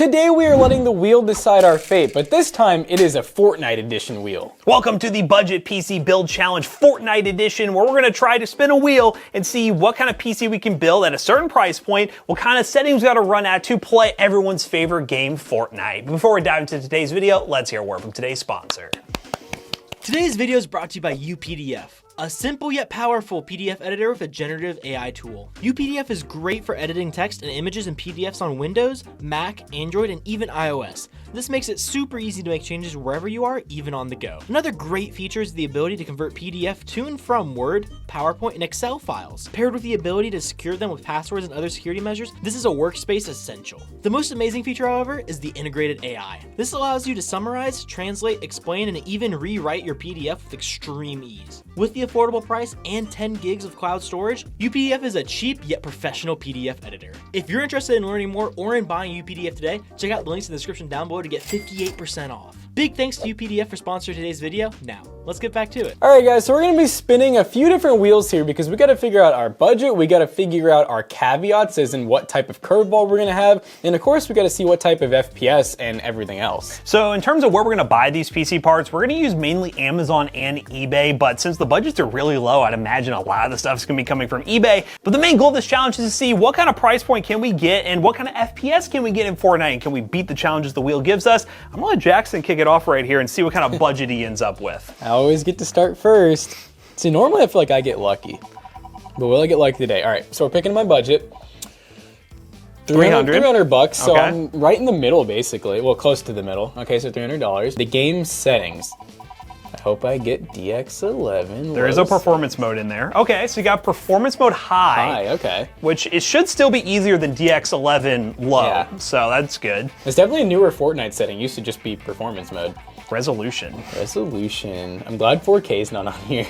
Today we are letting the wheel decide our fate, but this time it is a Fortnite edition wheel. Welcome to the Budget PC Build Challenge Fortnite edition, where we're gonna try to spin a wheel and see what kind of PC we can build at a certain price point, what kind of settings we gotta run at to play everyone's favorite game, Fortnite. Before we dive into today's video, let's hear a word from today's sponsor. Today's video is brought to you by UPDF, a simple yet powerful PDF editor with a generative AI tool. UPDF is great for editing text and images and PDFs on Windows, Mac, Android, and even iOS. This makes it super easy to make changes wherever you are, even on the go. Another great feature is the ability to convert PDF to and from Word, PowerPoint, and Excel files. Paired with the ability to secure them with passwords and other security measures, this is a workspace essential. The most amazing feature, however, is the integrated AI. This allows you to summarize, translate, explain, and even rewrite your PDF with extreme ease. With the affordable price and 10 gigs of cloud storage, UPDF is a cheap yet professional PDF editor. If you're interested in learning more or in buying UPDF today, check out the links in the description down below to get 58% off. Big thanks to UPDF for sponsoring today's video. Now, let's get back to it. All right guys, so we're gonna be spinning a few different wheels here because we gotta figure out our budget, we gotta figure out our caveats as in what type of curveball we're gonna have, and of course we gotta see what type of FPS and everything else. So in terms of where we're gonna buy these PC parts, we're gonna use mainly Amazon and eBay, but since the budgets are really low, I'd imagine a lot of the stuff is gonna be coming from eBay. But the main goal of this challenge is to see what kind of price point can we get and what kind of FPS can we get in Fortnite, and can we beat the challenges the wheel gives us. I'm gonna let Jackson kick it off right here and see what kind of budget he ends up with. I always get to start first. See, normally I feel like I get lucky, but will I get lucky today? All right, so we're picking my budget. 300 bucks, so okay. I'm right in the middle basically. Well, close to the middle. Okay, so $300. The game settings. I hope I get DX11. There is a performance mode in there. Okay, so you got performance mode high. Okay. Which it should still be easier than DX11 low, Yeah. so that's good. It's definitely a newer Fortnite setting. It used to just be performance mode. Resolution. I'm glad 4K is not on here.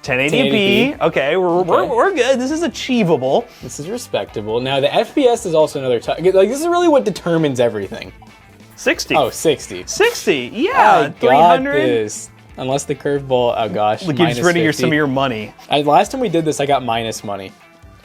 1080p. Okay, we're good. This is achievable. This is respectable. Now the FPS is also another like this is really what determines everything. 60. Oh, 60. 60. Yeah, 300. Unless the curveball, oh gosh, It gives rid of some of your money. Last time we did this, I got minus money.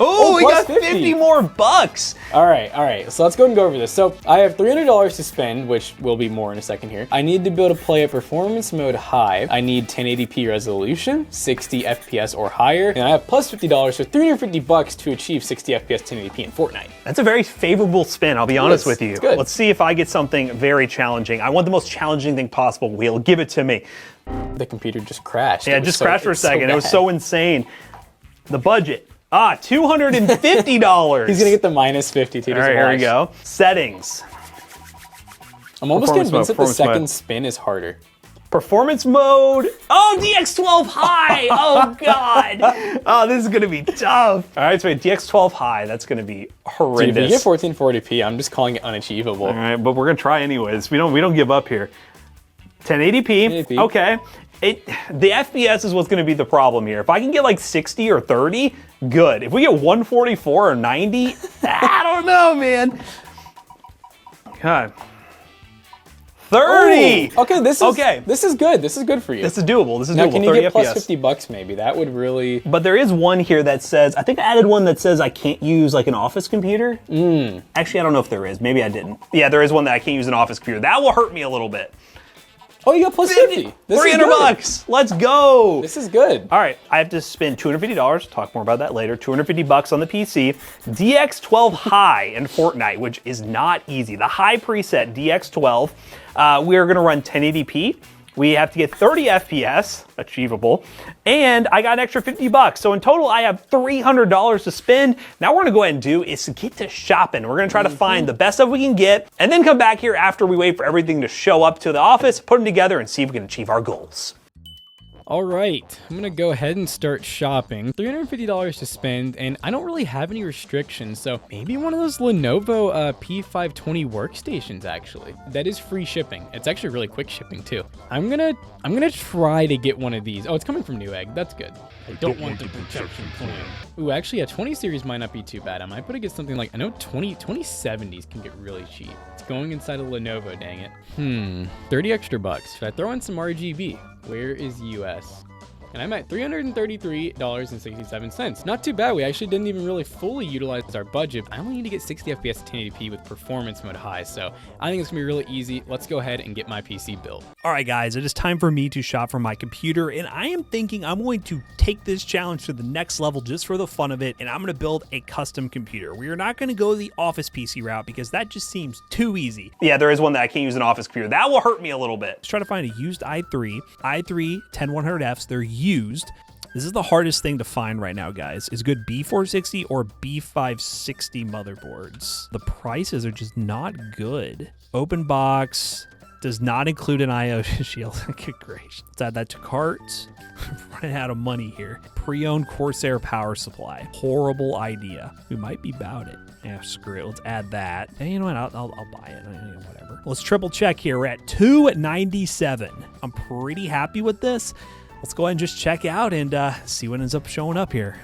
Oh, we got 50 more bucks. All right. So let's go and go over this. So I have $300 to spend, which will be more in a second here. I need to be able to play at performance mode high. I need 1080p resolution, 60 FPS or higher, and I have plus $50, so 350 bucks to achieve 60 FPS 1080p in Fortnite. That's a very favorable spin, I'll be honest with you. It's good. Let's see if I get something very challenging. I want the most challenging thing possible, Wheel. Give it to me. The computer just crashed. Yeah, it just crashed for a second. It was so insane. The budget. $250. He's gonna get the minus 50 too. All right, here we go. Settings. I'm almost convinced that the second spin is harder. Performance mode. Oh, DX12 high. Oh, God. Oh, this is going to be tough. All right, so DX12 high. That's going to be horrendous. Dude, if you get 1440p, I'm just calling it unachievable. All right, but we're going to try anyways. We don't give up here. 1080p. Okay. The FPS is what's going to be the problem here. If I can get like 60 or 30, good. If we get 144 or 90, I don't know, man. God. 30. Ooh, okay, this is good. This is good for you. This is doable. This is now, doable. Can you get plus FPS. 50 bucks maybe? That would really. But there is one here that says, I think I added one that says I can't use like an office computer. Actually, I don't know if there is. Maybe I didn't. Yeah, there is one that I can't use an office computer. That will hurt me a little bit. Oh, you got plus 50. 300 bucks. Let's go. This is good. All right, I have to spend $250. Talk more about that later. 250 bucks on the PC. DX12 high in Fortnite, which is not easy. The high preset DX12. We are going to run 1080p. We have to get 30 FPS, achievable, and I got an extra 50 bucks. So in total, I have $300 to spend. Now what we're gonna go ahead and do is get to shopping. We're gonna try to find the best stuff we can get, and then come back here after we wait for everything to show up to the office, put them together, and see if we can achieve our goals. All right, I'm gonna go ahead and start shopping. $350 to spend, and I don't really have any restrictions, so maybe one of those Lenovo P520 workstations, actually. That is free shipping. It's actually really quick shipping, too. I'm gonna try to get one of these. Oh, it's coming from Newegg. That's good. I don't want the protection plan. Ooh, actually, a 20 series might not be too bad. I might put to get something like, I know 2070s can get really cheap. It's going inside a Lenovo, dang it. 30 extra bucks. Should I throw in some RGB? Where is US? and I'm at $333.67. Not too bad. We actually didn't even really fully utilize our budget. I only need to get 60 FPS at 1080p with performance mode high, so I think it's gonna be really easy. Let's go ahead and get my PC built. All right, guys, it is time for me to shop for my computer, and I am thinking I'm going to take this challenge to the next level just for the fun of it, and I'm going to build a custom computer. We are not going to go the office PC route because that just seems too easy. Yeah, there is one that I can't use an office computer. That will hurt me a little bit. Let's try to find a used i3 10100Fs. They're used. This is the hardest thing to find right now, guys, is good B460 or B560 motherboards. The prices are just not good. Open box, does not include an IO shield. Good gracious. Let's add that to cart. Running out of money here. Pre-owned Corsair power supply. Horrible idea. We might be about it. Yeah, screw it. Let's add that. And you know what? I'll buy it. Whatever. Let's triple check here. We're at $297. I'm pretty happy with this. Let's go ahead and just check out and see what ends up showing up here.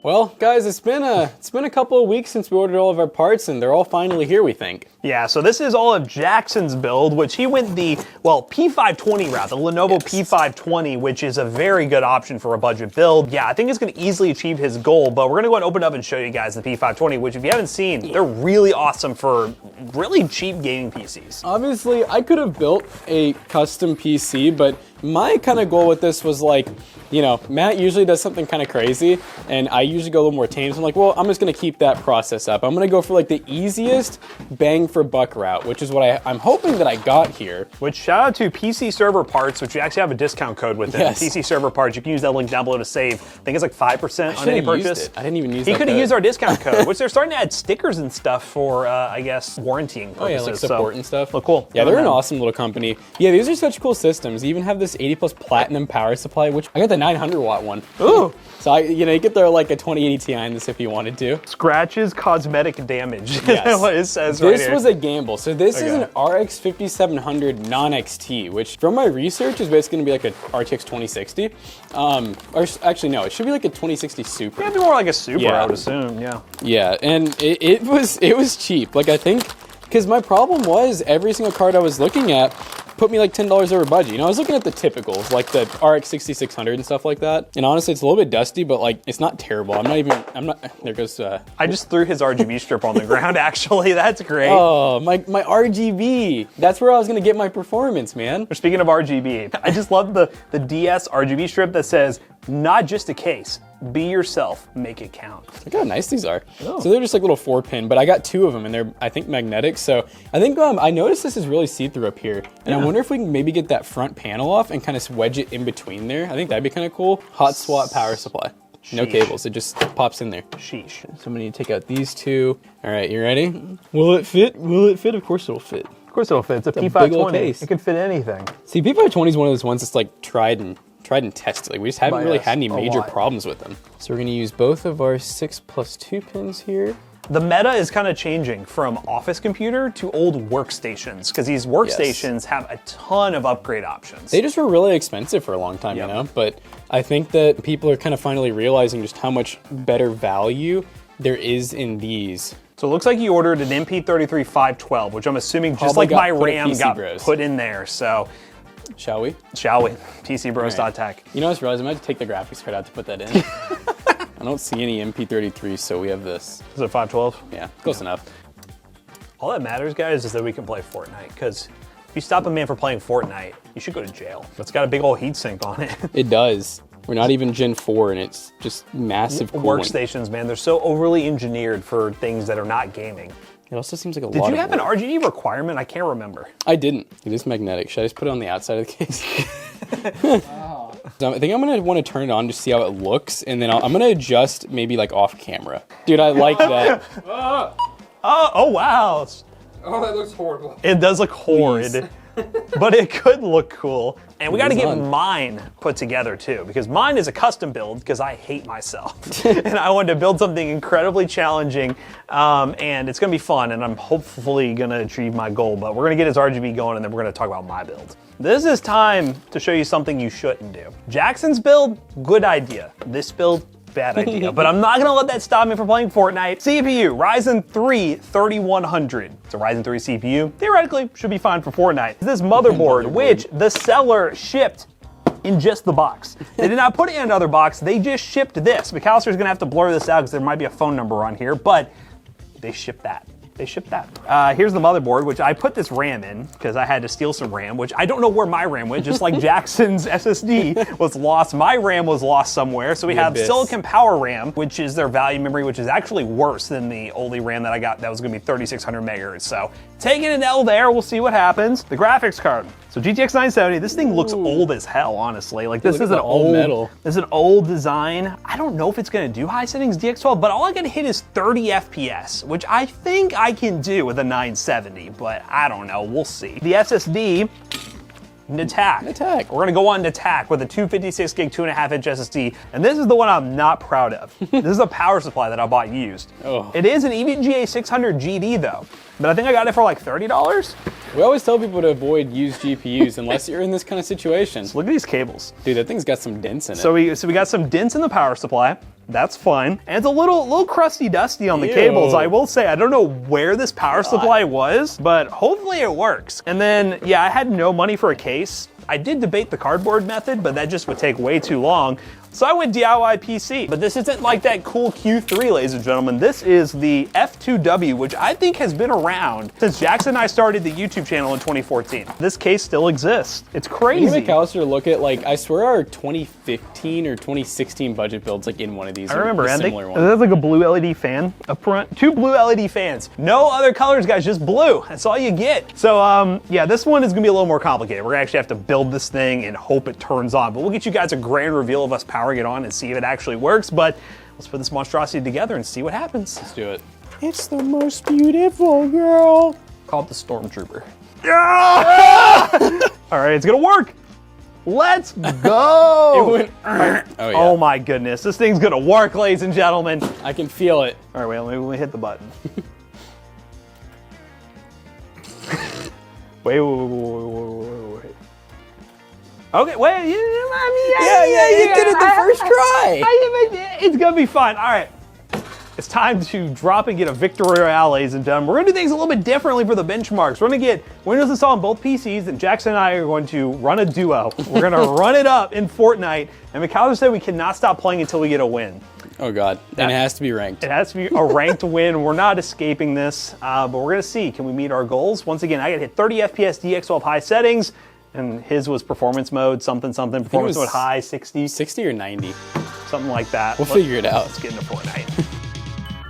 Well, guys, it's been a couple of weeks since we ordered all of our parts, and they're all finally here, we think. Yeah, so this is all of Jackson's build, which he went the, well, P520 route, the Lenovo P520, which is a very good option for a budget build. Yeah, I think it's gonna easily achieve his goal, but we're gonna go ahead and open up and show you guys the P520, which if you haven't seen, they're really awesome for really cheap gaming PCs. Obviously, I could have built a custom PC, but my kind of goal with this was like, you know, Matt usually does something kind of crazy, and I usually go a little more tame. So I'm like, well, I'm just gonna keep that process up. I'm gonna go for like the easiest bang for buck route, which is what I'm hoping that I got here. Which, shout out to PC Server Parts, which we actually have a discount code with them. Yes. PC Server Parts, you can use that link down below to save. I think it's like 5% on any purchase. I didn't even use He that could have code. used our discount code, which they're starting to add stickers and stuff for, I guess, warrantying purposes. Oh yeah, like support and stuff. Look cool. Yeah, they're an awesome little company. Yeah, these are such cool systems. They even have this 80 plus platinum power supply, which I got the 900 watt one. Ooh. So you get there like a 2080 Ti in this if you wanted to. Scratches cosmetic damage. Yes. What it says right here. This was a gamble. So this is an RX 5700 non-XT, which from my research is basically gonna be like a RTX 2060. Or actually no, it should be like a 2060 Super. Yeah, it'd be more like a Super, Yeah. I would assume, yeah. Yeah, and it was cheap. Like I think, because my problem was every single card I was looking at put me like $10 over budget. You know, I was looking at the typicals, like the RX 6600 and stuff like that. And honestly, it's a little bit dusty, but like, it's not terrible. There goes, I just threw his RGB strip on the ground, actually. That's great. oh, my RGB. That's where I was gonna get my performance, man. Speaking of RGB, I just love the DS RGB strip that says, not just a case, be yourself, make it count. Look how nice these are. Oh. So they're just like little 4-pin, but I got 2 of them and they're, I think, magnetic. So I think I noticed this is really see-through up here. And I wonder if we can maybe get that front panel off and kind of wedge it in between there. I think that'd be kind of cool. Hot swap power supply. No cables, it just pops in there. Sheesh. So I'm gonna need to take out these 2. All right, you ready? Will it fit? Will it fit? Of course it'll fit. Of course it'll fit. It's a big old P520. case. It could fit anything. See, P520 is one of those ones that's like tried and tested. Like we just haven't By really us, had any a major lot. problems with them. So we're gonna use both of our 6+2 pins here. The meta is kind of changing from office computer to old workstations, because these workstations have a ton of upgrade options. They just were really expensive for a long time, you know? But I think that people are kind of finally realizing just how much better value there is in these. So it looks like you ordered an MP33 512, which I'm assuming just Probably like my got put at RAM PC got Bros. put in there. So Shall we? shall we? PCBros.tech. You know, I just realized I might have to take the graphics card out to put that in. I don't see any MP33s, so we have this. Is it 512? Yeah, close enough. All that matters, guys, is that we can play Fortnite, because if you stop a man from playing Fortnite, you should go to jail. It's got a big old heatsink on it. It does. We're not even Gen 4, and it's just massive cooling. Workstations, man, they're so overly engineered for things that are not gaming. It also seems like a Did lot you of have an work. RGB requirement? I can't remember. I didn't. It is magnetic. Should I just put it on the outside of the case? So I think I'm gonna want to turn it on to see how it looks, and then I'm gonna adjust maybe like off camera. Dude, I like that. Oh, wow. Oh, that looks horrible. It does look horrid, but it could look cool. And we got to is get on. mine put together too, because mine is a custom build because I hate myself. And I wanted to build something incredibly challenging, and it's going to be fun, and I'm hopefully going to achieve my goal, but we're going to get his RGB going, and then we're going to talk about my build. This is time to show you something you shouldn't do. Jackson's build, good idea. This build, bad idea. But I'm not gonna let that stop me from playing Fortnite. CPU, Ryzen 3 3100. It's a Ryzen 3 CPU. Theoretically, should be fine for Fortnite. This motherboard, which the seller shipped in just the box. They did not put it in another box. They just shipped this. McAllister's gonna have to blur this out because there might be a phone number on here, but they shipped that. They shipped that. Here's the motherboard, which I put this RAM in because I had to steal some RAM, which I don't know where my RAM went, just like Jackson's SSD was lost. My RAM was lost somewhere. So we have Silicon Power RAM, which is their value memory, which is actually worse than the only RAM that I got that was gonna be 3600 megahertz. So taking an L there, we'll see what happens. The graphics card. So GTX 970, this thing looks old as hell, honestly. Like this is an old metal. This is an old design. I don't know if it's gonna do high settings DX12, but all I gotta hit is 30 FPS, which I think I can do with a 970, but I don't know, we'll see. The SSD, NATAC. We're gonna go on NATAC with a 256 gig, 2.5 inch SSD, and this is the one I'm not proud of. This is a power supply that I bought used. Oh. It is an EVGA 600 GD though, but I think I got it for like $30. We always tell people to avoid used GPUs unless you're in this kind of situation. So look at these cables. Dude, that thing's got some dents in it. So we got some dents in the power supply. That's fine. And it's a little crusty dusty on the cables. I will say, I don't know where this power supply was, but hopefully it works. And then, yeah, I had no money for a case. I did debate the cardboard method, but that just would take way too long. So I went DIY PC, but this isn't like that cool Q3, ladies and gentlemen. This is the F2W, which I think has been around since Jackson and I started the YouTube channel in 2014. This case still exists. It's crazy. Me and McAllister look at, like, I swear our 2015 or 2016 budget builds, like, in one of these. I remember, and similar one. There's like a blue LED fan up front. 2 blue LED fans. No other colors, guys, just blue. That's all you get. So, yeah, this one is gonna be a little more complicated. We're gonna actually have to build this thing and hope it turns on, but we'll get you guys a grand reveal of us powering it on and see if it actually works. But let's put this monstrosity together and see what happens. Let's do it. It's the most beautiful girl. Called the Stormtrooper. All right, it's gonna work. Let's go. It went. Oh, yeah. Oh my goodness, this thing's gonna work, ladies and gentlemen. I can feel it. All right, wait, let me hit the button. wait. Okay, wait. Yeah, you did it the first try. It's gonna be fun. All right. It's time to drop and get a victory royale, ladies and gentlemen. We're gonna do things a little bit differently for the benchmarks. We're gonna get Windows installed on both PCs, and Jackson and I are going to run a duo. We're gonna run it up in Fortnite, and McAllister said we cannot stop playing until we get a win. Oh God, and it has to be ranked. It has to be a ranked win. We're not escaping this, but we're gonna see, can we meet our goals? Once again, I gotta hit 30 FPS DX12 high settings, and his was performance mode, performance mode high, 60. 60 or 90. Something like that. We'll figure it out. Let's get into Fortnite.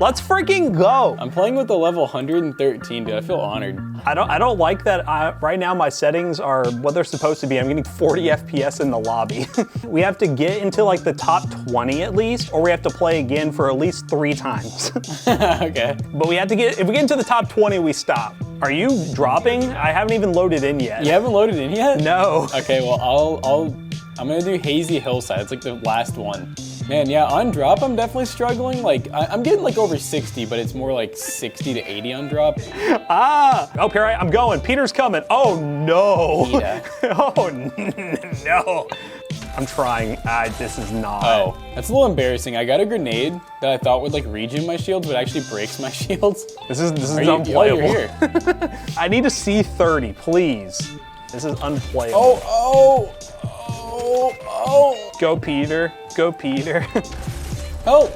Let's freaking go. I'm playing with the level 113, dude. I feel honored. I don't like that. Right now my settings are what they're supposed to be. I'm getting 40 FPS in the lobby. We have to get into like the top 20 at least, or we have to play again for at least 3 times. Okay. But we have to if we get into the top 20, we stop. Are you dropping? I haven't even loaded in yet. You haven't loaded in yet? No. Okay, well I'm gonna do Hazy Hillside. It's like the last one. Man, yeah, on drop, I'm definitely struggling. Like, I'm getting like over 60, but it's more like 60 to 80 on drop. Oh, here I'm going. Peter's coming. Oh, no. Yeah. Oh, no. I'm trying. This is not. Oh, that's a little embarrassing. I got a grenade that I thought would like regen my shields, but actually breaks my shields. This is unplayable. Oh, you're here. I need to see 30, please. This is unplayable. Oh. Go, Peter. Go, Peter. Oh.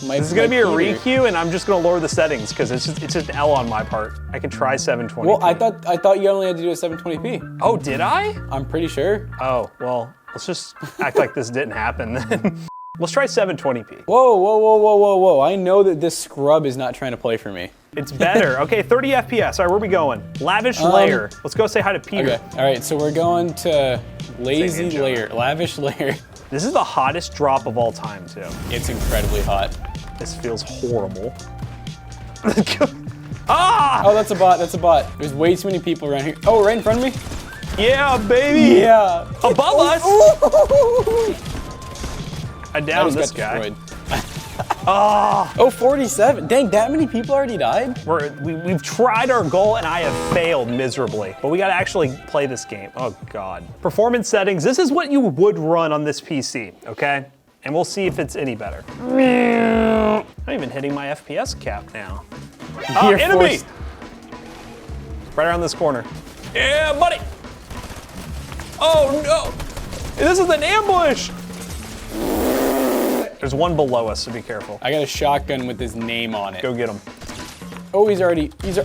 This is gonna be a requeue, and I'm just gonna lower the settings because it's just L on my part. I can try 720p. Well, I thought you only had to do a 720p. Oh, did I? I'm pretty sure. Oh, well, let's just act like this didn't happen then. Let's try 720p. Whoa. I know that this scrub is not trying to play for me. It's better. Okay, 30 FPS. All right, where are we going? Lavish layer. Let's go say hi to Peter. Okay, all right, so we're going to lazy layer, lavish layer. This is the hottest drop of all time, too. It's incredibly hot. This feels horrible. Oh, that's a bot. There's way too many people around here. Oh, right in front of me? Yeah, baby. Yeah. Above us. I downed this guy. Oh, 47. Dang, that many people already died? We've tried our goal and I have failed miserably, but we gotta actually play this game. Oh God. Performance settings, this is what you would run on this PC, okay? And we'll see if it's any better. I'm even hitting my FPS cap now. Enemy! Right around this corner. Yeah, buddy. Oh no! This is an ambush! There's one below us, so be careful. I got a shotgun with his name on it. Go get him. Oh,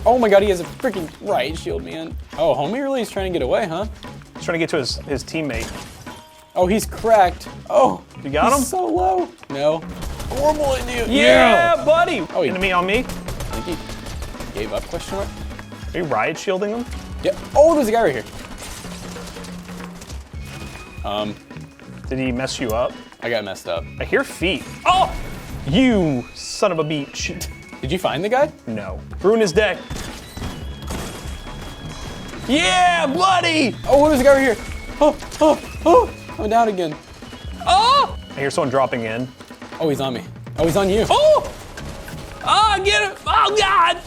oh my god, he has a freaking riot shield, man. Oh, homie really is trying to get away, huh? He's trying to get to his teammate. Oh, he's cracked. Oh, You got him? he's so low. No. Horrible idea. Yeah, buddy! Oh, Enemy on me. I think he gave up, question mark? Are you riot shielding him? Yeah. Oh, there's a guy right here. Did he mess you up? I got messed up. I hear feet. Oh! You son of a beach. Did you find the guy? No. Ruin his day. Yeah, buddy! Oh, there's a guy right here. Oh, I'm down again. Oh! I hear someone dropping in. Oh, he's on me. Oh, he's on you. Oh! Oh, get him! Oh, God!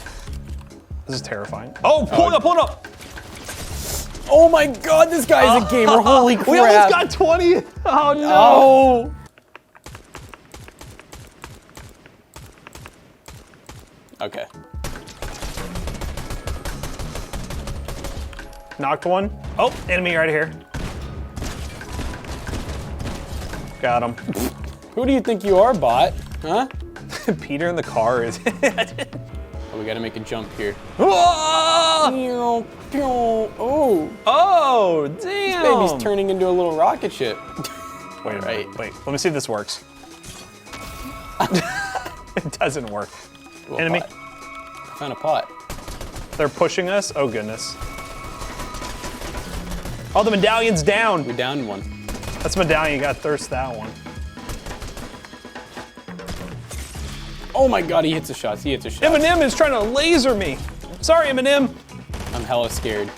This is terrifying. Oh, pull up! Oh my god, this guy is a gamer. Holy crap. We almost got 20. Oh, no. Oh. Okay. Knocked one. Oh, enemy right here. Got him. Who do you think you are, bot? Huh? Peter in the car is. Oh, we gotta make a jump here. Oh! Oh, Oh, damn! baby's turning into a little rocket ship. Wait a Right. minute. Wait, let me see if this works. It doesn't work. Ooh, Enemy. pot. I found a pot. They're pushing us. Oh, goodness. Oh, the medallion's down. We downed one. That's medallion. You gotta thirst that one. Oh my god, he hits a shot. He hits a shot. Eminem is trying to laser me. Sorry, Eminem. I'm hella scared.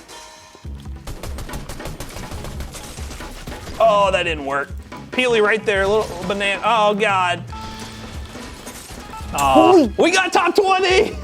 Oh, that didn't work. Peely right there, little banana. Oh, God. Oh, we got top 20.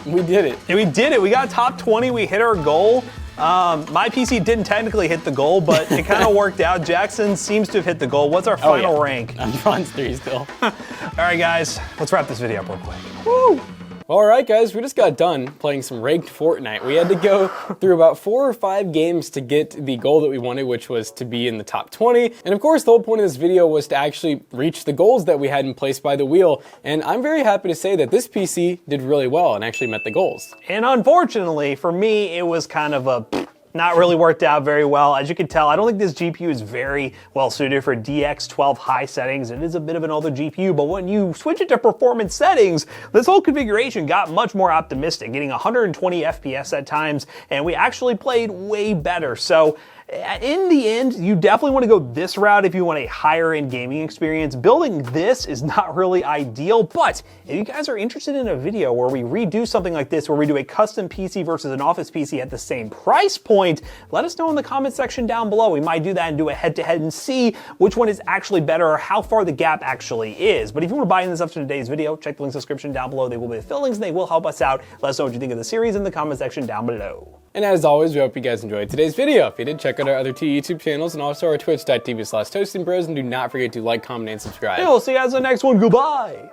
We did it. And we did it. We got top 20. We hit our goal. My PC didn't technically hit the goal, but it kind of worked out. Jackson seems to have hit the goal. What's our final yeah. rank? I'm bronze 3 still. All right, guys, let's wrap this video up real quick. Woo! All right, guys, we just got done playing some ranked Fortnite. We had to go through about 4 or 5 games to get the goal that we wanted, which was to be in the top 20. And of course, the whole point of this video was to actually reach the goals that we had in place by the wheel. And I'm very happy to say that this PC did really well and actually met the goals. And unfortunately, for me, it was kind of a not really worked out very well. As you can tell, I don't think this GPU is very well suited for DX12 high settings. It is a bit of an older GPU, but when you switch it to performance settings, this whole configuration got much more optimistic, getting 120 FPS at times, and we actually played way better. So in the end, you definitely want to go this route if you want a higher end gaming experience. Building this is not really ideal, but if you guys are interested in a video where we redo something like this, where we do a custom PC versus an office PC at the same price point, let us know in the comment section down below. We might do that and do a head-to-head and see which one is actually better or how far the gap actually is. But if you want to buy in this up to today's video, check the links in the description down below. They will be the fill links and they will help us out. Let us know what you think of the series in the comment section down below. And as always, we hope you guys enjoyed today's video. If you did, check out our other 2 YouTube channels and also our twitch.tv/toastingbros, and do not forget to like, comment, and subscribe. Hey, we'll see you guys in the next one. Goodbye.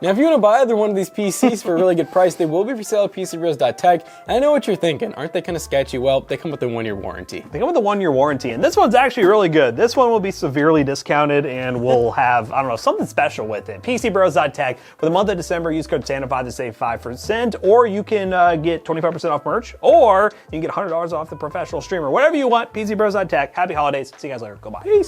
Now, if you want to buy either one of these PCs for a really good price, they will be for sale at PCBros.tech. And I know what you're thinking. Aren't they kind of sketchy? Well, they come with a 1-year warranty. They come with a 1-year warranty, and this one's actually really good. This one will be severely discounted, and we'll have, I don't know, something special with it. PCBros.tech. For the month of December, use code SANTA5 to save 5%, or you can get 25% off merch, or you can get $100 off the professional streamer. Whatever you want, PCBros.tech. Happy holidays. See you guys later. Goodbye. Peace.